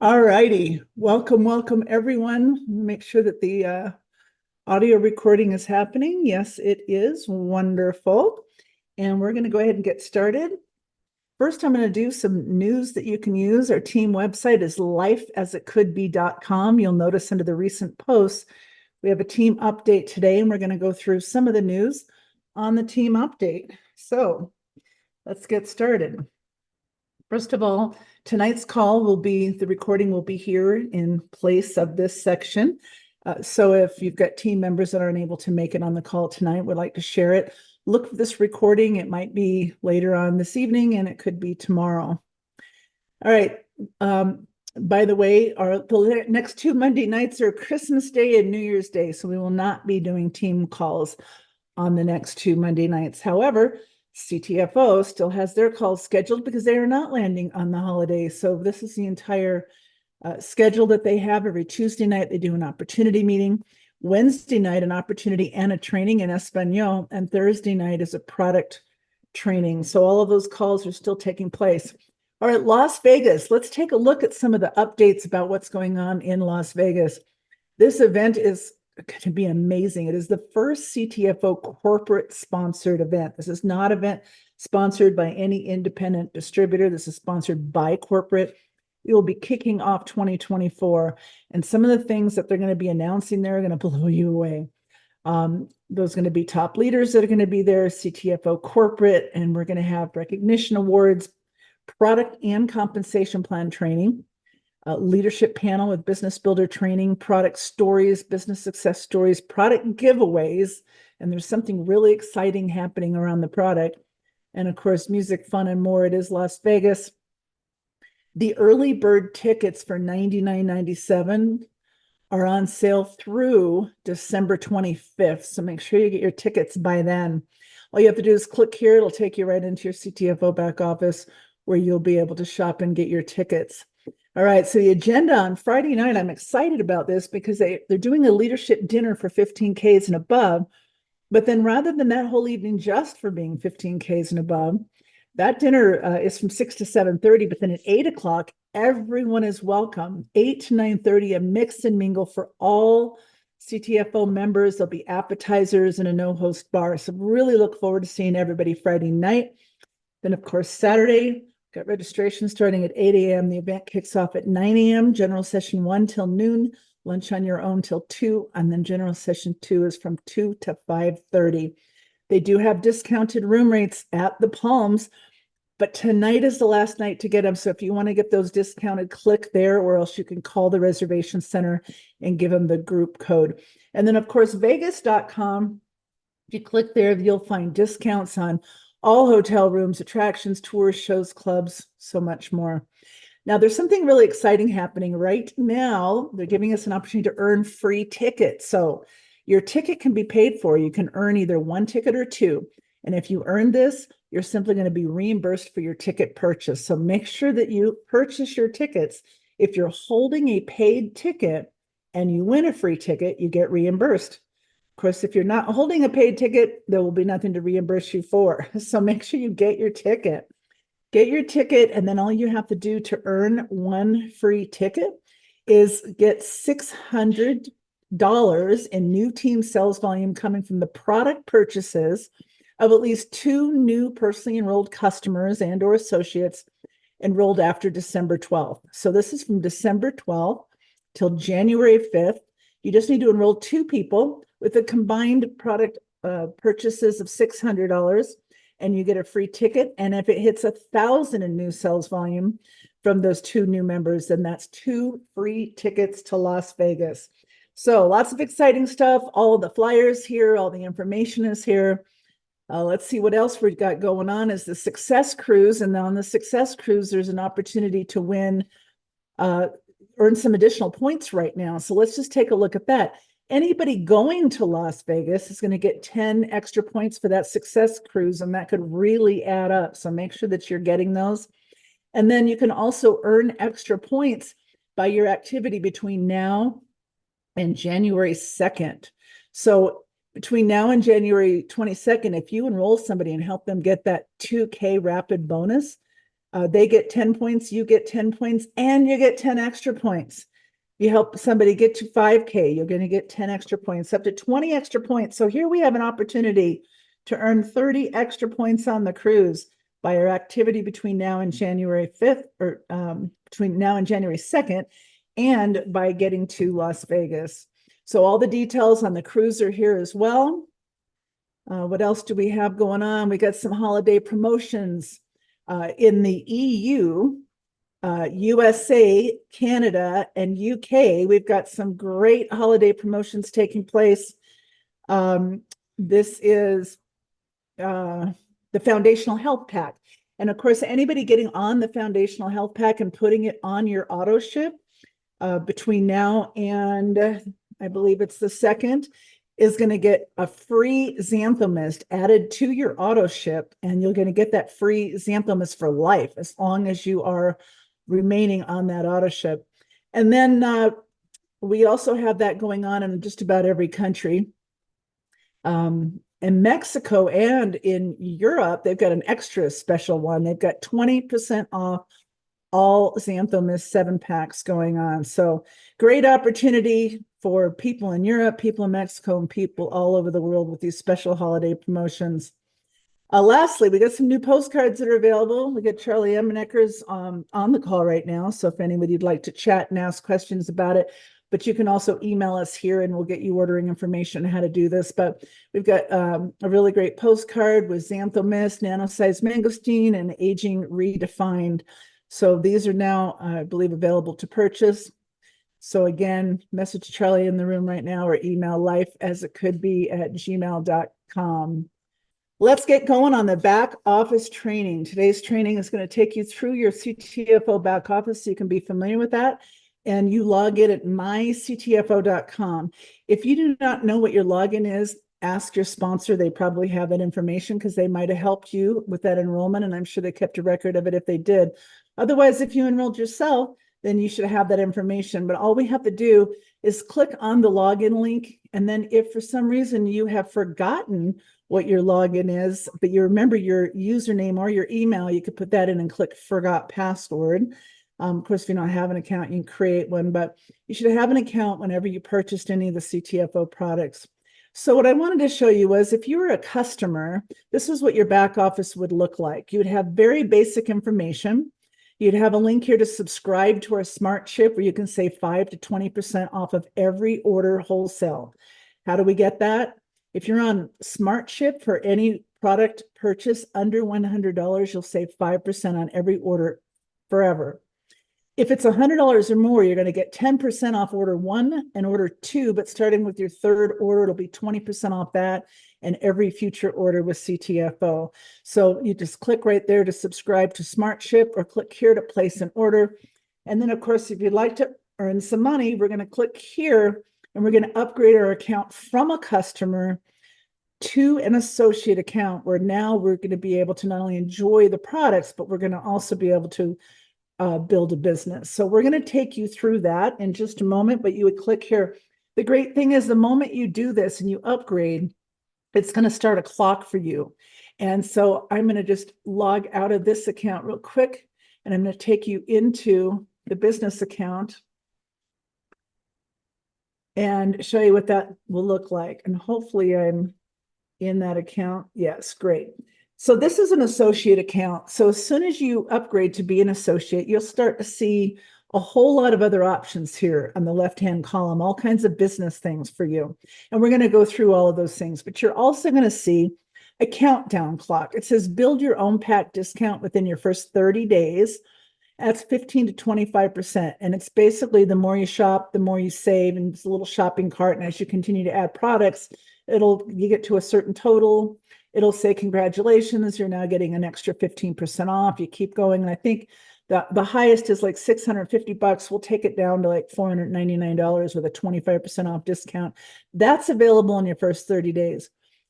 All righty. Welcome everyone. Make sure that the audio recording is happening. Yes, it is. Wonderful. And we're going to go ahead and get started. First, I'm going to do some news that you can use. Our team website is lifeasitcouldbe.com. You'll notice under the recent posts, we have a team update today, and we're going to go through some of the news on the team update. So let's get started. First of all, tonight's call the recording will be here in place of this section. So if you've got team members that aren't able to make it on the call tonight, would like to share it, look for this recording. It might be later on this evening and it could be tomorrow. All right. By the way, the next two Monday nights are Christmas Day and New Year's Day. So we will not be doing team calls on the next two Monday nights. However, CTFO still has their calls scheduled because they are not landing on the holidays. So this is the entire schedule that they have. Every Tuesday night, they do an opportunity meeting. Wednesday night, an opportunity and a training in Espanol. And Thursday night is a product training. So all of those calls are still taking place. All right, Las Vegas. Let's take a look at some of the updates about what's going on in Las Vegas. This event is going to be amazing. It is the first CTFO corporate sponsored event. This is not an event sponsored by any independent distributor. This is sponsored by corporate. It will be kicking off 2024. And some of the things that they're going to be announcing there are going to blow you away. Those are going to be top leaders that are going to be there, CTFO corporate, and we're going to have recognition awards, product and compensation plan training, leadership panel with business builder training, product stories, business success stories, product giveaways, and there's something really exciting happening around the product. And of course, music, fun, and more. It is Las Vegas. The early bird tickets for $99.97 are on sale through December 25th. So make sure you get your tickets by then. All you have to do is click here. It'll take you right into your CTFO back office where you'll be able to shop and get your tickets. All right, so the agenda on Friday night, I'm excited about this because they're doing a leadership dinner for 15Ks and above. But then rather than that whole evening just for being 15Ks and above, that dinner is from 6 to 7:30, but then at 8 o'clock, everyone is welcome. 8 to 9:30, a mix and mingle for all CTFO members. There'll be appetizers and a no-host bar. So really look forward to seeing everybody Friday night. Then, of course, Saturday, got registration starting at 8 a.m. The event kicks off at 9 a.m. General session 1 till noon, lunch on your own till 2, and then general session 2 is from 2 to 5:30. They do have discounted room rates at the Palms, but tonight is the last night to get them. So if you want to get those discounted, click there, or else you can call the reservation center and give them the group code. And then, of course, Vegas.com. If you click there, you'll find discounts on all hotel rooms, attractions, tours, shows, clubs, so much more. Now, there's something really exciting happening right now. They're giving us an opportunity to earn free tickets. So your ticket can be paid for. You can earn either one ticket or two. And if you earn this, you're simply going to be reimbursed for your ticket purchase. So make sure that you purchase your tickets. If you're holding a paid ticket and you win a free ticket, you get reimbursed. Of course, if you're not holding a paid ticket, there will be nothing to reimburse you for. So make sure you get your ticket. Get your ticket, and then all you have to do to earn one free ticket is get $600 in new team sales volume coming from the product purchases of at least 2 new personally enrolled customers and or associates enrolled after December 12th. So this is from December 12th till January 5th. You just need to enroll 2 people with a combined product purchases of $600, and you get a free ticket. And if it hits 1,000 in new sales volume from those 2 new members, then that's 2 free tickets to Las Vegas. So lots of exciting stuff. All of the flyers here, all the information is here. Let's see what else we've got going on is the Success Cruise. And on the Success Cruise, there's an opportunity to win, earn some additional points right now. So let's just take a look at that. Anybody going to Las Vegas is going to get 10 extra points for that Success Cruise, and that could really add up. So make sure that you're getting those. And then you can also earn extra points by your activity between now and January 2nd. So between now and January 22nd, if you enroll somebody and help them get that 2K rapid bonus, They get 10 points, you get 10 points, and you get 10 extra points. You help somebody get to 5K, you're going to get 10 extra points, up to 20 extra points. So here we have an opportunity to earn 30 extra points on the cruise by our activity between now and January 5th, or between now and January 2nd, and by getting to Las Vegas. So all the details on the cruise are here as well. What else do we have going on? We got some holiday promotions in the EU, USA, Canada, and UK. We've got some great holiday promotions taking place. This is the Foundational Health Pack. And of course, anybody getting on the Foundational Health Pack and putting it on your auto ship between now and I believe it's the 2nd, is going to get a free Xanthomist added to your auto ship, and you're going to get that free Xanthomist for life as long as you are remaining on that auto ship. And then we also have that going on in just about every country. In Mexico and in Europe, they've got an extra special one. They've got 20% off all Xanthomist 7-packs going on. So great opportunity for people in Europe, people in Mexico, and people all over the world with these special holiday promotions. Lastly, we got some new postcards that are available. We got Charlie Emeneckers on the call right now. So if anybody'd like to chat and ask questions about it, but you can also email us here and we'll get you ordering information on how to do this. But we've got a really great postcard with Xanthomist, nano-sized mangosteen, and aging redefined. So these are now, I believe, available to purchase. So again, message Charlie in the room right now or email lifeasitcouldbe@gmail.com. Let's get going on the back office training. Today's training is going to take you through your CTFO back office so you can be familiar with that. And you log in at myctfo.com. If you do not know what your login is, ask your sponsor. They probably have that information because they might have helped you with that enrollment, and I'm sure they kept a record of it if they did. Otherwise, if you enrolled yourself, then you should have that information. But all we have to do is click on the login link, and then if for some reason you have forgotten what your login is, but you remember your username or your email, you could put that in and click Forgot Password. Of course, if you don't have an account, you can create one, but you should have an account whenever you purchased any of the CTFO products. So what I wanted to show you was if you were a customer, this is what your back office would look like. You would have very basic information. You'd have a link here to subscribe to our Smart Ship where you can save 5 to 20% off of every order wholesale. How do we get that? If you're on Smart Ship for any product purchase under $100, you'll save 5% on every order forever. If it's $100 or more, you're going to get 10% off order 1 and order 2, but starting with your 3rd order, it'll be 20% off that and every future order with CTFO. So you just click right there to subscribe to Smart Ship or click here to place an order. And then, of course, if you'd like to earn some money, we're going to click here and we're going to upgrade our account from a customer to an associate account where now we're going to be able to not only enjoy the products, but we're going to also be able to build a business. So we're going to take you through that in just a moment, but you would click here. The great thing is the moment you do this and you upgrade, it's going to start a clock for you. And so I'm going to just log out of this account real quick, and I'm going to take you into the business account and show you what that will look like. And hopefully I'm in that account. Yes, great. So this is an associate account. So as soon as you upgrade to be an associate, you'll start to see a whole lot of other options here on the left-hand column, all kinds of business things for you. And we're going to go through all of those things, but you're also going to see a countdown clock. It says build your own pack discount within your first 30 days. That's 15 to 25%. And it's basically the more you shop, the more you save, and it's a little shopping cart. And as you continue to add products, you get to a certain total. It'll say, congratulations, you're now getting an extra 15% off. You keep going. And I think the highest is like $650. We'll take it down to like $499 with a 25% off discount. That's available in your first 30 days.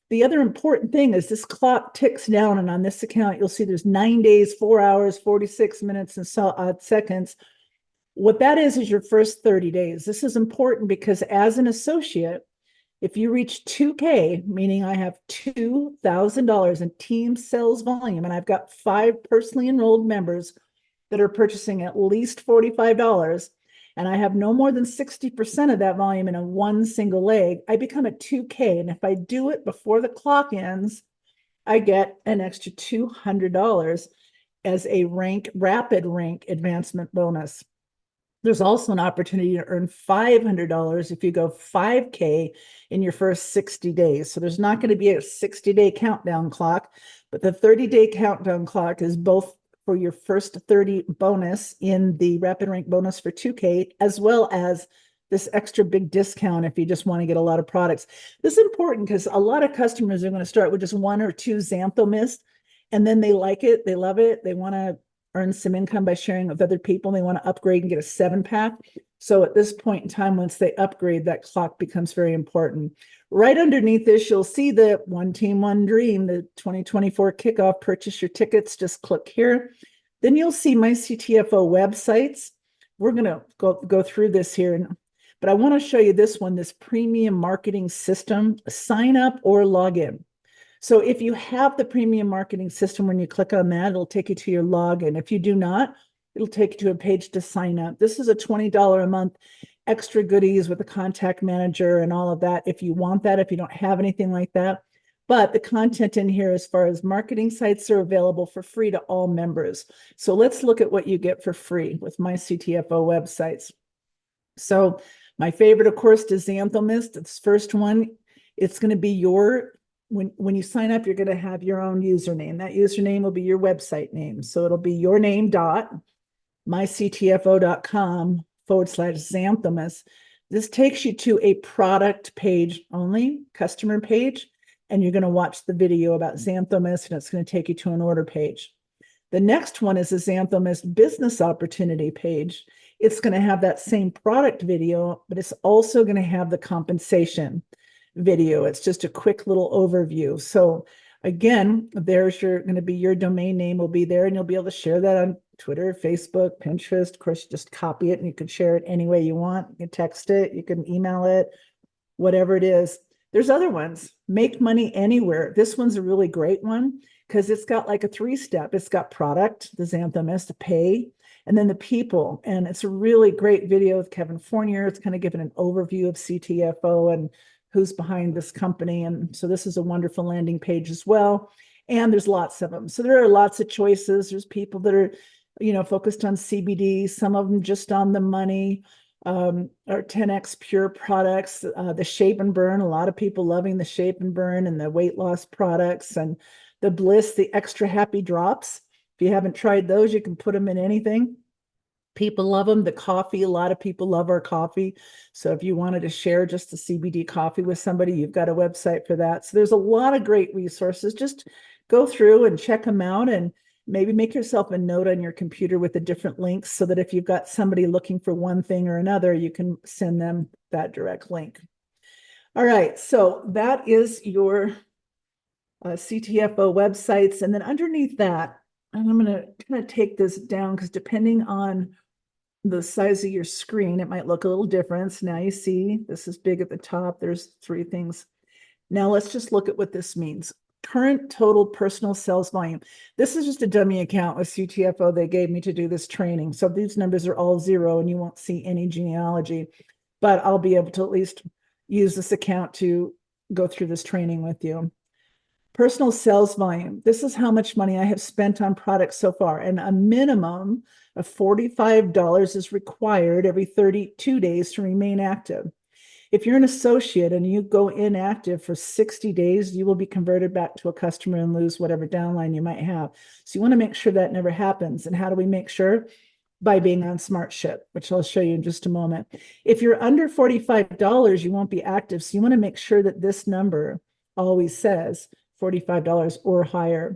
The other important thing is this clock ticks down, and on this account, you'll see there's 9 days, 4 hours, 46 minutes, and seconds. What that is your first 30 days. This is important because as an associate, If you reach 2K, meaning I have $2,000 in team sales volume, and I've got 5 personally enrolled members that are purchasing at least $45, and I have no more than 60% of that volume in a one single leg, I become a 2K. And if I do it before the clock ends, I get an extra $200 as a rapid rank advancement bonus. There's also an opportunity to earn $500 if you go 5K in your first 60 days. So there's not going to be a 60-day countdown clock, but the 30-day countdown clock is both for your first 30 bonus in the rapid rank bonus for 2K, as well as this extra big discount if you just want to get a lot of products. This is important because a lot of customers are going to start with just 1 or 2 Xanthomist, and then they like it, they love it, they want to earn some income by sharing with other people, and they want to upgrade and get a 7-pack. So at this point in time, once they upgrade, that clock becomes very important. Right underneath this, you'll see the One Team, One Dream, the 2024 kickoff. Purchase your tickets, just click here. Then you'll see my CTFO websites. We're going to go through this here, but I want to show you this one, this premium marketing system, sign up or log in. So if you have the premium marketing system, when you click on that, it'll take you to your login. If you do not, it'll take you to a page to sign up. This is a $20 a month extra goodies with a contact manager and all of that. If you want that, if you don't have anything like that. But the content in here, as far as marketing sites, are available for free to all members. So let's look at what you get for free with my CTFO websites. So my favorite, of course, is Xanthomist. It's the first one. It's going to be your when you sign up, you're going to have your own username. That username will be your website name. So it'll be your name myctfo.com/Xanthomist. This takes you to a product page only, customer page, and you're going to watch the video about Xanthomist, and it's going to take you to an order page. The next one is a Xanthomist business opportunity page. It's going to have that same product video, but it's also going to have the compensation video. It's just a quick little overview. So again, there's going to be your domain name will be there, and you'll be able to share that on Twitter, Facebook, Pinterest. Of course, just copy it and you can share it any way you want. You can text it, you can email it, whatever it is. There's other ones. Make money anywhere. This one's a really great one because it's got like a 3-step. It's got product, the Xanthomist, pay, and then the people. And it's a really great video with Kevin Fournier. It's kind of given an overview of CTFO and who's behind this company. And so this is a wonderful landing page as well. And there's lots of them. So there are lots of choices. There's people that are, focused on CBD, some of them just on the money, or 10X Pure products, the Shape and Burn. A lot of people loving the Shape and Burn and the weight loss products, and the Bliss, the extra happy drops. If you haven't tried those, you can put them in anything. People love them. The coffee, a lot of people love our coffee. So if you wanted to share just the CBD coffee with somebody, you've got a website for that. So there's a lot of great resources. Just go through and check them out, and maybe make yourself a note on your computer with the different links so that if you've got somebody looking for one thing or another, you can send them that direct link. All right, so that is your CTFO websites. And then underneath that, and I'm going to kind of take this down because depending on the size of your screen, it might look a little different. So now you see this is big at the top. There's 3 things. Now let's just look at what this means. Current total personal sales volume. This is just a dummy account with CTFO they gave me to do this training. So these numbers are all 0 and you won't see any genealogy, but I'll be able to at least use this account to go through this training with you. Personal sales volume. This is how much money I have spent on products so far, and a minimum of $45 is required every 32 days to remain active. If you're an associate and you go inactive for 60 days, you will be converted back to a customer and lose whatever downline you might have. So you want to make sure that never happens. And how do we make sure? By being on SmartShip, which I'll show you in just a moment. If you're under $45, you won't be active. So you want to make sure that this number always says $45 or higher.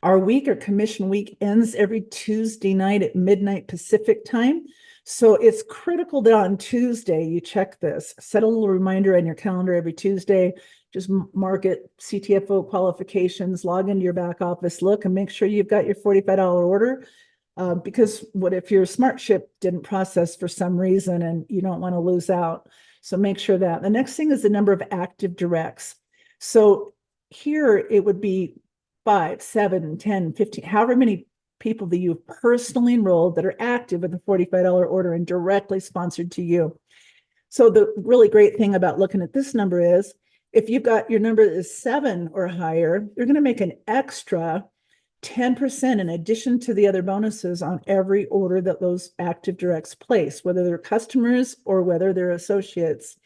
Our week or commission week ends every Tuesday night at midnight Pacific time. So it's critical that on Tuesday you check this. Set a little reminder on your calendar every Tuesday. Just mark it CTFO qualifications, log into your back office, look and make sure you've got your $45 order. Because what if your SmartShip didn't process for some reason and you don't want to lose out? So make sure that. The next thing is the number of active directs. So here it would be 5, 7, 10, 15, however many people that you've personally enrolled that are active with a $45 order and directly sponsored to you. So the really great thing about looking at this number is if you've got your number is 7 or higher, you're going to make an extra 10% in addition to the other bonuses on every order that those active directs place, whether they're customers or whether they're associates.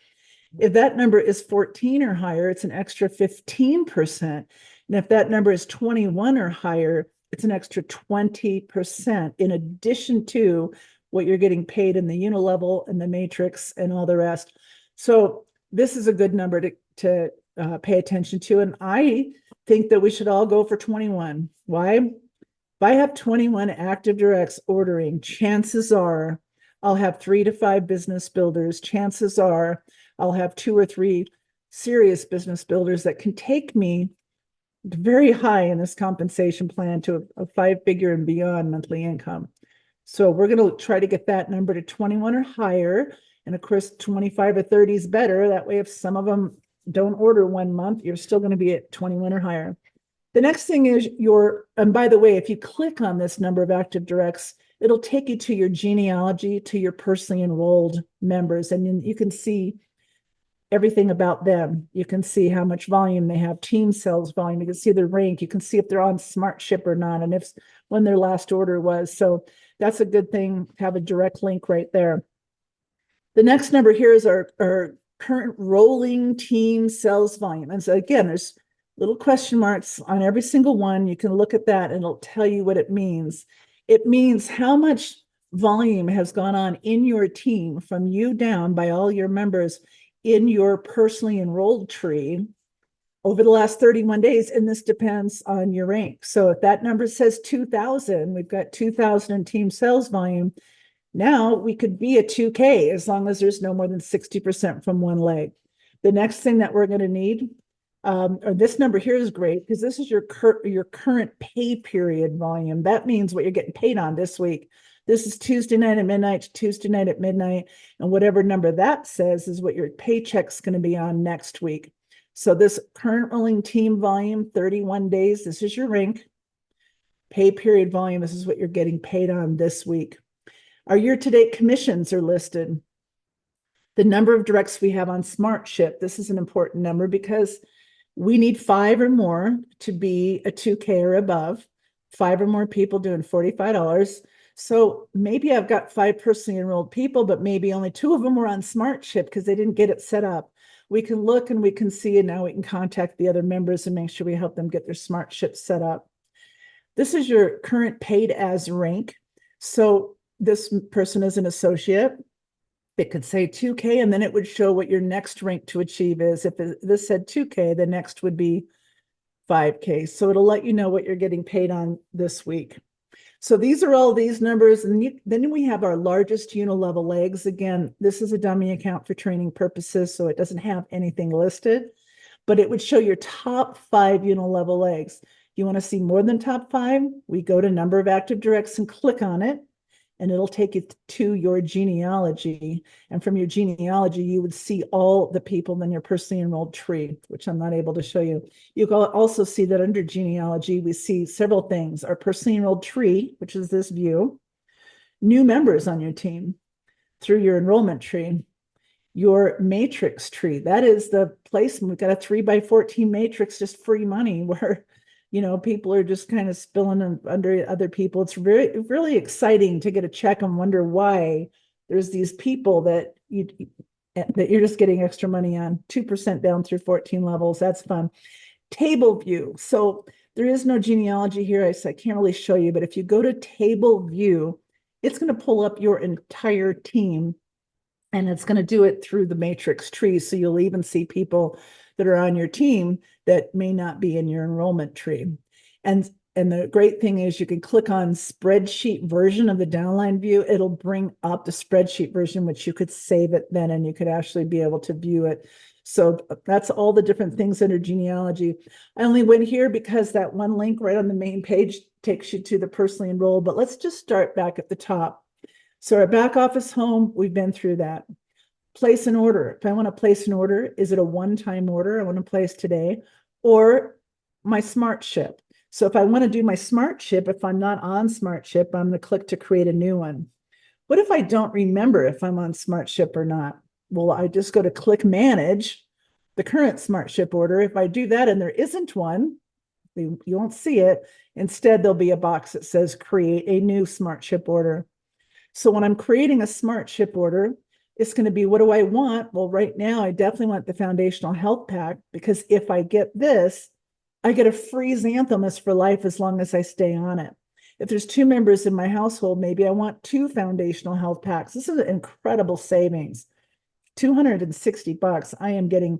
If that number is 14 or higher, it's an extra 15%. And if that number is 21 or higher, it's an extra 20% in addition to what you're getting paid in the unilevel and the matrix and all the rest. So this is a good number to pay attention to. And I think that we should all go for 21. Why? If I have 21 active directs ordering, chances are I'll have 3 to 5 business builders. Chances are I'll have 2 or 3 serious business builders that can take me very high in this compensation plan to a 5-figure and beyond monthly income. So we're going to try to get that number to 21 or higher. And of course, 25 or 30 is better. That way, if some of them don't order 1 month, you're still going to be at 21 or higher. The next thing is and by the way, if you click on this number of active directs, it'll take you to your genealogy, to your personally enrolled members. And then you can see everything about them. You can see how much volume they have, team sales volume. You can see their rank. You can see if they're on SmartShip or not, and when their last order was. So that's a good thing to have a direct link right there. The next number here is our current rolling team sales volume. And so again, there's little question marks on every single one. You can look at that and it'll tell you what it means. It means how much volume has gone on in your team from you down by all your members in your personally enrolled tree over the last 31 days. And this depends on your rank. So if that number says 2,000, we've got 2,000 in team sales volume. Now we could be a 2K as long as there's no more than 60% from one leg. The next thing that we're going to need, or this number here is great because this is your current pay period volume. That means what you're getting paid on this week. This is Tuesday night at midnight to Tuesday night at midnight. And whatever number that says is what your paycheck's going to be on next week. So this current rolling team volume, 31 days, this is your rank. Pay period volume, this is what you're getting paid on this week. Our year-to-date commissions are listed. The number of directs we have on SmartShip, this is an important number because we need 5 or more to be a 2K or above, 5 or more people doing $45. So maybe I've got 5 personally enrolled people, but maybe only 2 of them were on SmartShip because they didn't get it set up. We can look and we can see, and now we can contact the other members and make sure we help them get their SmartShip set up. This is your current paid as rank. So this person is an associate. It could say 2K, and then it would show what your next rank to achieve is. If this said 2K, the next would be 5K. So it'll let you know what you're getting paid on this week. So these are all these numbers. And then we have our largest unilevel legs. Again, this is a dummy account for training purposes, so it doesn't have anything listed, but it would show your top 5 unilevel legs. You want to see more than top 5? We go to number of active directs and click on it, and it'll take you to your genealogy. And from your genealogy, you would see all the people in your personally enrolled tree, which I'm not able to show you. You can also see that under genealogy, we see several things. Our personally enrolled tree, which is this view, new members on your team through your enrollment tree, your matrix tree. That is the place, we've got a 3x14 matrix, just free money where people are just kind of spilling under other people. It's really exciting to get a check and wonder why there's these people that you're just getting extra money on. 2% down through 14 levels. That's fun. Table view. So there is no genealogy here. I can't really show you, but if you go to table view, it's going to pull up your entire team, and it's going to do it through the matrix tree. So you'll even see people that are on your team that may not be in your enrollment tree. And the great thing is you can click on spreadsheet version of the downline view. It'll bring up the spreadsheet version, which you could save it then, and you could actually be able to view it. So that's all the different things under genealogy. I only went here because that one link right on the main page takes you to the personally enrolled, but let's just start back at the top. So our back office home, we've been through that. place an order. If I want to place an order, is it a one-time order I want to place today, or my Smart Ship? So if I want to do my Smart Ship, if I'm not on Smart Ship, I'm going to click to create a new one. What if I don't remember if I'm on Smart Ship or not? Well, I just go to click manage the current Smart Ship order. If I do that and there isn't one, you won't see it. Instead, there'll be a box that says create a new Smart Ship order. So when I'm creating a Smart Ship order, it's going to be, what do I want? Well, right now, I definitely want the foundational health pack, because if I get this, I get a free Xanthomist for life as long as I stay on it. If there's 2 members in my household, maybe I want 2 foundational health packs. This is an incredible savings. $260. I am getting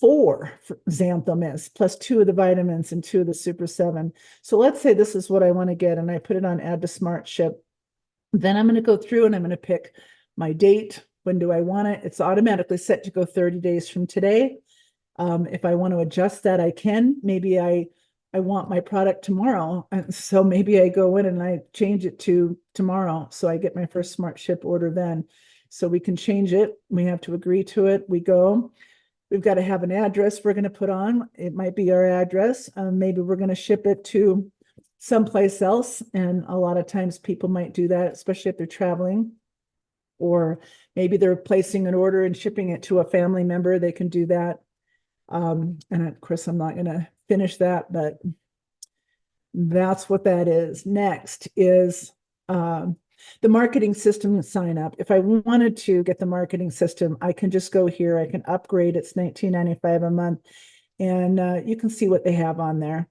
4 Xanthomist plus 2 of the vitamins and 2 of the Super 7. So let's say this is what I want to get, and I put it on add to Smart Ship. Then I'm going to go through and I'm going to pick my date. When do I want it? It's automatically set to go 30 days from today. If I want to adjust that, I can. Maybe I want my product tomorrow. And so maybe I go in and I change it to tomorrow. So I get my first Smart Ship order then. So we can change it. We have to agree to it. We go. We've got to have an address we're going to put on. It might be our address. Maybe we're going to ship it to someplace else. And a lot of times people might do that, especially if they're traveling. Or maybe they're placing an order and shipping it to a family member. They can do that. And of course, I'm not going to finish that, but that's what that is. Next is the marketing system sign up. If I wanted to get the marketing system, I can just go here. I can upgrade. It's $19.95 a month. And you can see what they have on there.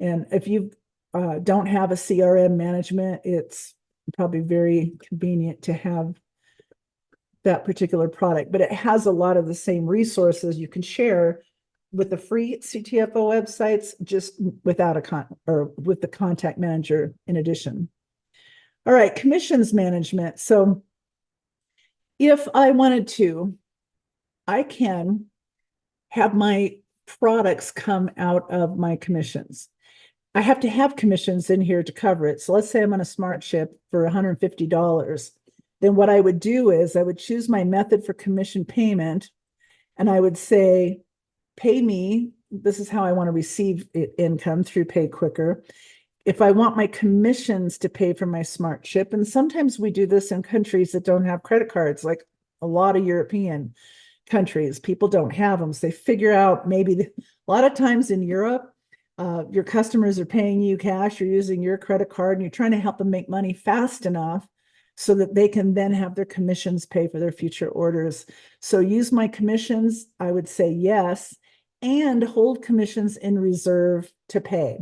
And if you don't have a CRM management, it's probably very convenient to have that particular product, but it has a lot of the same resources you can share with the free CTFO websites, just without with the contact manager in addition. All right, commissions management. So if I wanted to, I can have my products come out of my commissions. I have to have commissions in here to cover it. So let's say I'm on a Smart Ship for $150. Then what I would do is I would choose my method for commission payment, and I would say, pay me. This is how I want to receive income through Pay Quicker. If I want my commissions to pay for my Smart Ship, and sometimes we do this in countries that don't have credit cards, like a lot of European countries, people don't have them. So they figure out maybe a lot of times in Europe, your customers are paying you cash, you're using your credit card, and you're trying to help them make money fast enough so that they can then have their commissions pay for their future orders. So use my commissions, I would say yes, and hold commissions in reserve to pay.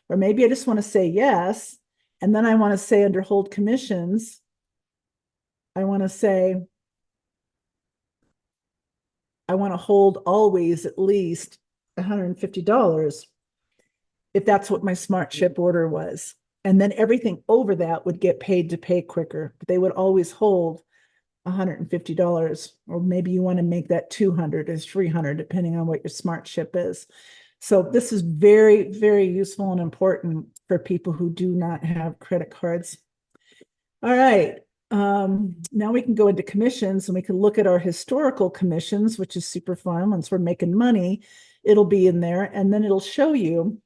Or maybe I just want to say yes, and then I want to say under hold commissions, I want to say, I want to hold always at least $150 if that's what my Smart Ship order was. And then everything over that would get paid to Pay Quicker. But they would always hold $150, or maybe you want to make that $200 or $300, depending on what your Smart Ship is. So this is very, very useful and important for people who do not have credit cards. All right. Now we can go into commissions, and we can look at our historical commissions, which is super fun. Once we're making money, it'll be in there, and then it'll show you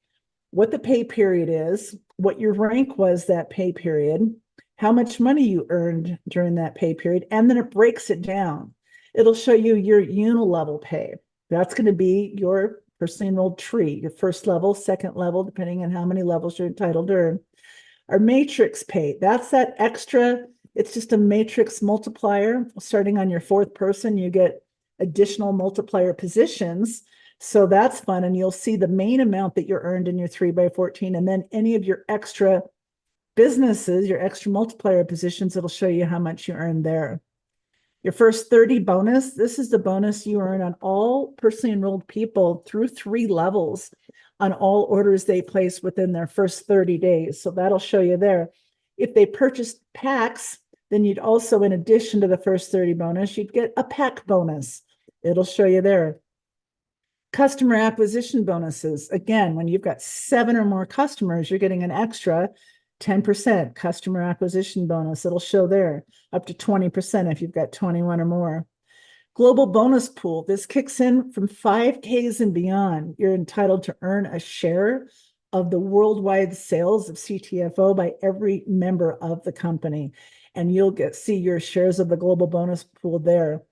what the pay period is, what your rank was that pay period, how much money you earned during that pay period, and then it breaks it down. It'll show you your unilevel pay. That's going to be your personally enrolled tree, your first level, second level, depending on how many levels you're entitled to earn. Our matrix pay, that's that extra, it's just a matrix multiplier. Starting on your 4th person, you get additional multiplier positions. So that's fun. And you'll see the main amount that you're earned in your 3x14. And then any of your extra businesses, your extra multiplier positions, it'll show you how much you earned there. Your first 30 bonus, this is the bonus you earn on all personally enrolled people through 3 levels on all orders they place within their first 30 days. So that'll show you there. If they purchased packs, then you'd also, in addition to the first 30 bonus, you'd get a pack bonus. It'll show you there. Customer acquisition bonuses. Again, when you've got 7 or more customers, you're getting an extra 10% customer acquisition bonus. It'll show there, up to 20% if you've got 21 or more. Global bonus pool. This kicks in from 5Ks and beyond. You're entitled to earn a share of the worldwide sales of CTFO by every member of the company. And you'll see your shares of the global bonus pool there.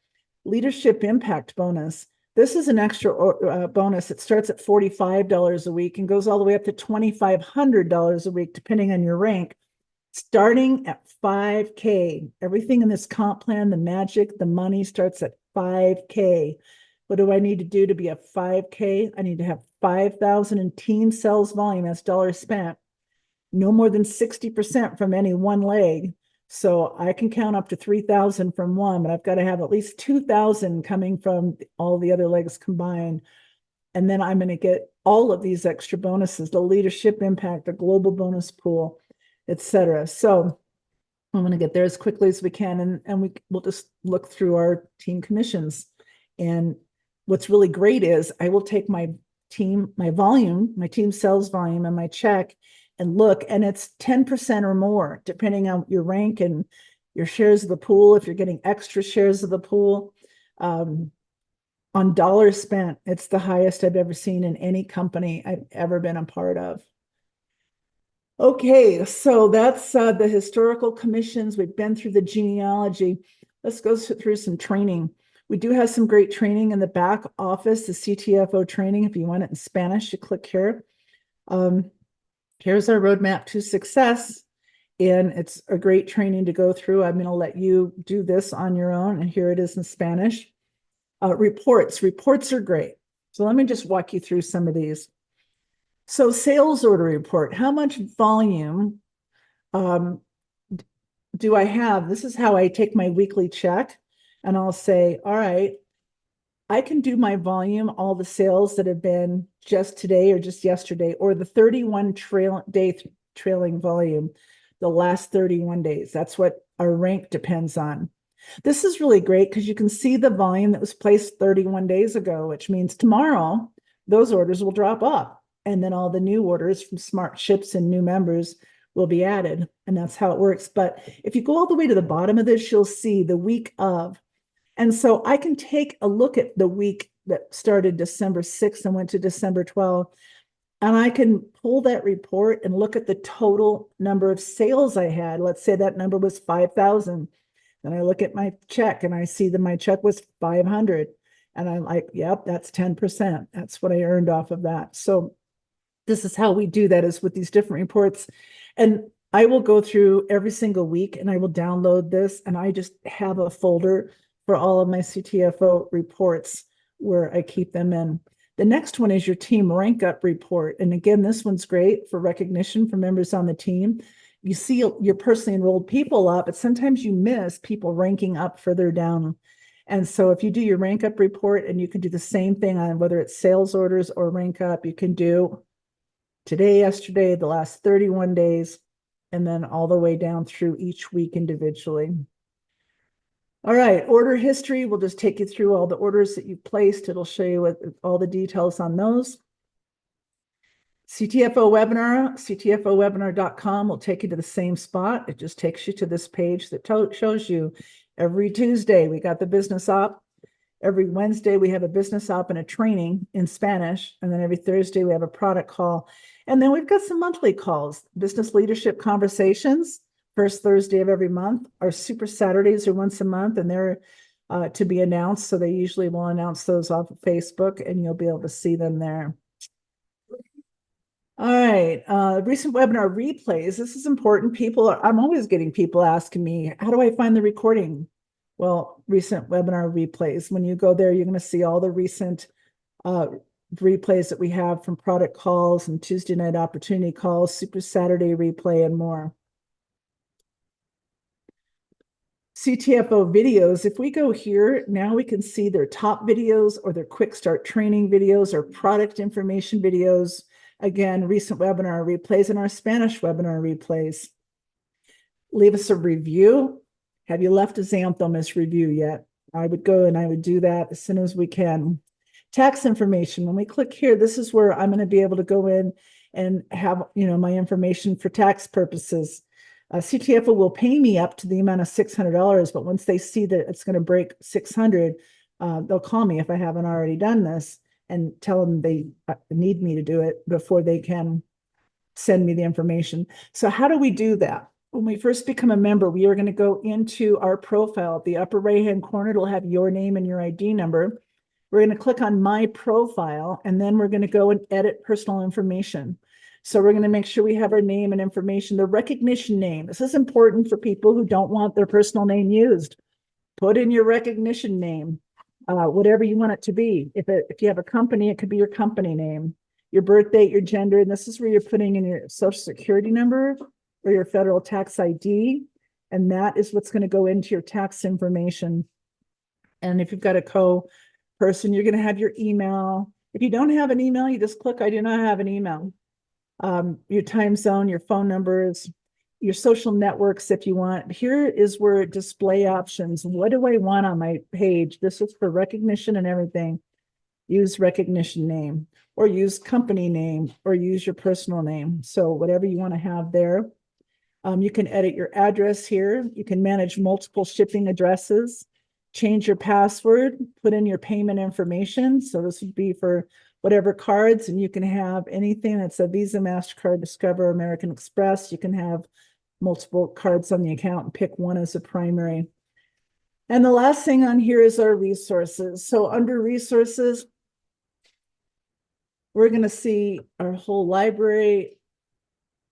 Leadership impact bonus. This is an extra bonus. It starts at $45 a week and goes all the way up to $2,500 a week, depending on your rank, starting at 5K. Everything in this comp plan, the magic, the money starts at 5K. What do I need to do to be a 5K? I need to have 5,000 in team sales volume. That's dollars spent. No more than 60% from any one leg. So I can count up to 3,000 from one, but I've got to have at least 2,000 coming from all the other legs combined. And then I'm going to get all of these extra bonuses, the leadership impact, the global bonus pool, etc. So I'm going to get there as quickly as we can. And we'll just look through our team commissions. And what's really great is I will take my team sales volume and my check and look, and it's 10% or more, depending on your rank and your shares of the pool. If you're getting extra shares of the pool, on dollars spent, it's the highest I've ever seen in any company I've ever been a part of. Okay, so that's the historical commissions. We've been through the genealogy. Let's go through some training. We do have some great training in the back office, the CTFO training. If you want it in Spanish, you click here. Here's our roadmap to success, and it's a great training to go through. I'm going to let you do this on your own, and here it is in Spanish. Reports are great. So let me just walk you through some of these. So sales order report, how much volume do I have? This is how I take my weekly check, and I'll say, all right, I can do my volume, all the sales that have been just today or just yesterday, or the 31 day trailing volume, the last 31 days. That's what our rank depends on. This is really great because you can see the volume that was placed 31 days ago, which means tomorrow those orders will drop up. And then all the new orders from Smart Ships and new members will be added. And that's how it works. But if you go all the way to the bottom of this, you'll see the week of. And so I can take a look at the week that started December 6th and went to December 12th, and I can pull that report and look at the total number of sales I had. Let's say that number was 5,000. Then I look at my check and I see that my check was 500. And I'm like, yep, that's 10%. That's what I earned off of that. So this is how we do that, is with these different reports. And I will go through every single week and I will download this, and I just have a folder for all of my CTFO reports where I keep them in. The next one is your team rank up report. And again, this one's great for recognition for members on the team. You see your personally enrolled people up, but sometimes you miss people ranking up further down. And so if you do your rank up report, and you can do the same thing on whether it's sales orders or rank up, you can do today, yesterday, the last 31 days, and then all the way down through each week individually. All right, order history. We'll just take you through all the orders that you've placed. It'll show you all the details on those. CTFO webinar, ctfowebinar.com will take you to the same spot. It just takes you to this page that shows you every Tuesday we got the business op. Every Wednesday we have a business op and a training in Spanish. And then every Thursday we have a product call. And then we've got some monthly calls, business leadership conversations. First Thursday of every month. Our Super Saturdays are once a month, and they're to be announced. So they usually will announce those off of Facebook, and you'll be able to see them there. All right, recent webinar replays. This is important. I'm always getting people asking me, how do I find the recording? Well, recent webinar replays. When you go there, you're going to see all the recent replays that we have from product calls and Tuesday night opportunity calls, Super Saturday replay, and more. CTFO videos, if we go here, now we can see their top videos or their quick start training videos or product information videos. Again, recent webinar replays and our Spanish webinar replays. Leave us a review. Have you left a Xanthomas review yet? I would go and I would do that as soon as we can. Tax information, when we click here, this is where I'm going to be able to go in and have, my information for tax purposes. CTFO will pay me up to the amount of $600, but once they see that it's going to break 600, they'll call me if I haven't already done this and tell them they need me to do it before they can send me the information. So how do we do that? When we first become a member, we are going to go into our profile. The upper right-hand corner, it'll have your name and your ID number. We're going to click on my profile, and then we're going to go and edit personal information. So we're going to make sure we have our name and information, the recognition name. This is important for people who don't want their personal name used. Put in your recognition name, whatever you want it to be. If you have a company, it could be your company name, your birth date, your gender, and this is where you're putting in your social security number or your federal tax ID. And that is what's going to go into your tax information. And if you've got a co-person, you're going to have your email. If you don't have an email, you just click, I do not have an email. Your time zone, your phone numbers, your social networks if you want. Here is where display options. What do I want on my page? This is for recognition and everything. Use recognition name or use company name or use your personal name. So whatever you want to have there. You can edit your address here. You can manage multiple shipping addresses, change your password, put in your payment information. So this would be for whatever cards, and you can have anything that's a Visa, MasterCard, Discover, American Express. You can have multiple cards on the account and pick one as a primary. And the last thing on here is our resources. So under resources, we're going to see our whole library.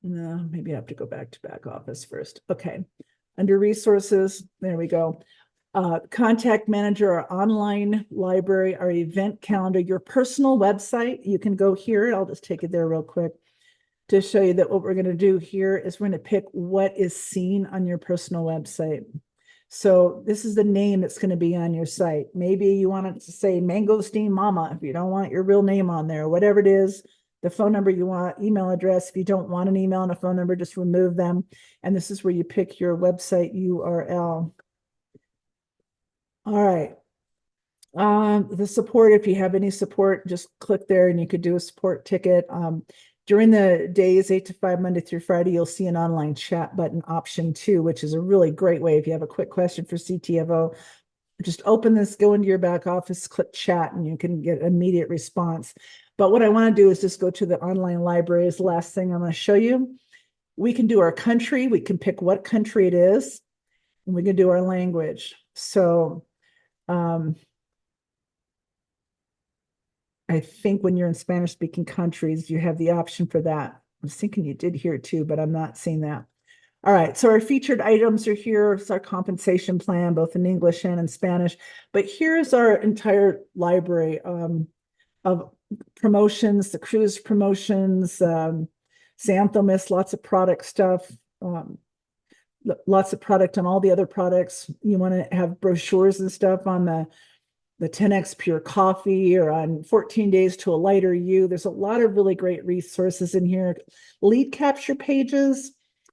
No, maybe I have to go back to back office first. Okay. Under resources, there we go. Contact manager, our online library, our event calendar, your personal website. You can go here. I'll just take it there real quick to show you that what we're going to do here is we're going to pick what is seen on your personal website. So this is the name that's going to be on your site. Maybe you want it to say Mangosteen Mama if you don't want your real name on there, whatever it is. The phone number you want, email address. If you don't want an email and a phone number, just remove them. And this is where you pick your website URL. All right. The support, if you have any support, just click there and you could do a support ticket. During the days 8 to 5, Monday through Friday, you'll see an online chat button option too, which is a really great way. If you have a quick question for CTFO, just open this, go into your back office, click chat, and you can get immediate response. But what I want to do is just go to the online library is the last thing I'm going to show you. We can do our country. We can pick what country it is, and we can do our language. So I think when you're in Spanish speaking countries, you have the option for that. I was thinking you did here too, but I'm not seeing that. All right, so our featured items are here. It's our compensation plan, both in English and in Spanish. But here's our entire library of promotions, the cruise promotions, Xanthomas, lots of product stuff, lots of product on all the other products. You want to have brochures and stuff on the 10X Pure Coffee or on 14 Days to a Lighter You. There's a lot of really great resources in here. Lead capture pages,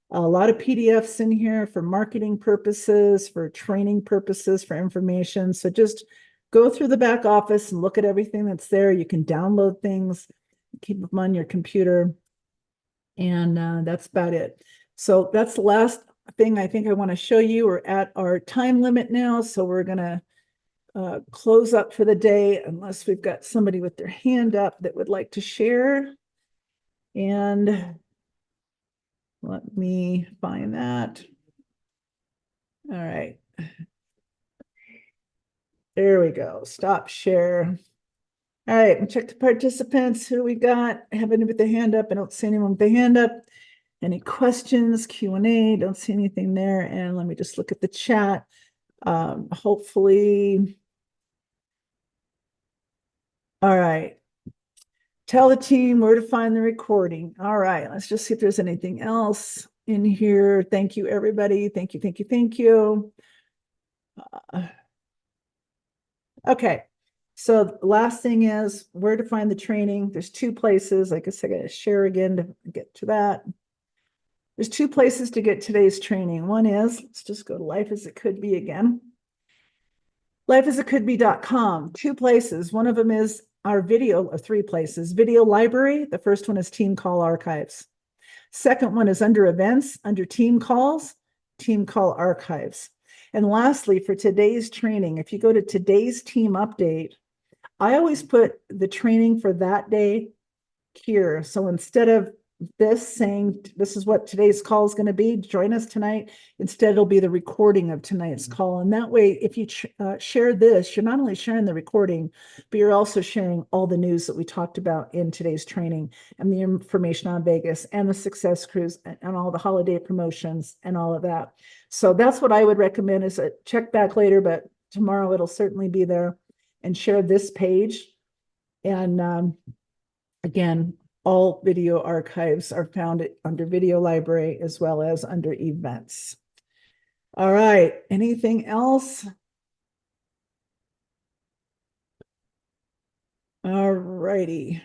a lot of PDFs in here for marketing purposes, for training purposes, for information. So just go through the back office and look at everything that's there. You can download things, keep them on your computer, and that's about it. So that's the last thing I think I want to show you. We're at our time limit now, so we're going to close up for the day unless we've got somebody with their hand up that would like to share. And let me find that. All right. There we go. Stop share. All right, check the participants. Who we got? Have anybody with the hand up? I don't see anyone with the hand up. Any questions? Q&A? Don't see anything there. And let me just look at the chat. Hopefully. All right. Tell the team where to find the recording. All right, let's just see if there's anything else in here. Thank you, everybody. Thank you, thank you, thank you. Okay, so the last thing is where to find the training. There's two places. Like I said, I gotta share again to get to that. There's two places to get today's training. One is, let's just go to Life as It Could Be again. lifeasitcouldbe.com. Two places. One of them is our video, or three places. Video library. The first one is Team Call Archives. Second one is under events, under team calls, Team Call Archives. And lastly, for today's training, if you go to today's team update, I always put the training for that day here. So instead of this saying, this is what today's call is going to be, join us tonight. Instead, it'll be the recording of tonight's call. And that way, if you share this, you're not only sharing the recording, but you're also sharing all the news that we talked about in today's training and the information on Vegas and the success cruise and all the holiday promotions and all of that. So that's what I would recommend is a check back later, but tomorrow it'll certainly be there, and share this page. And again, all video archives are found under video library as well as under events. All right, anything else? All righty.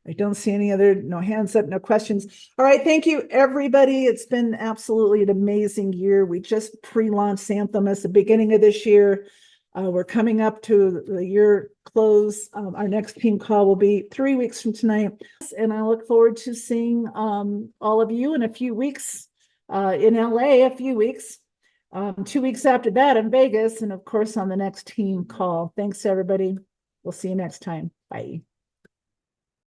I don't see any other, no hands up, no questions. All right, thank you, everybody. It's been absolutely an amazing year. We just pre-launched Anthem at the beginning of this year. We're coming up to the year close. Our next team call will be 3 weeks from tonight. And I look forward to seeing all of you in a few weeks in LA, a few weeks. 2 weeks after that in Vegas, and of course on the next team call. Thanks, everybody. We'll see you next time. Bye.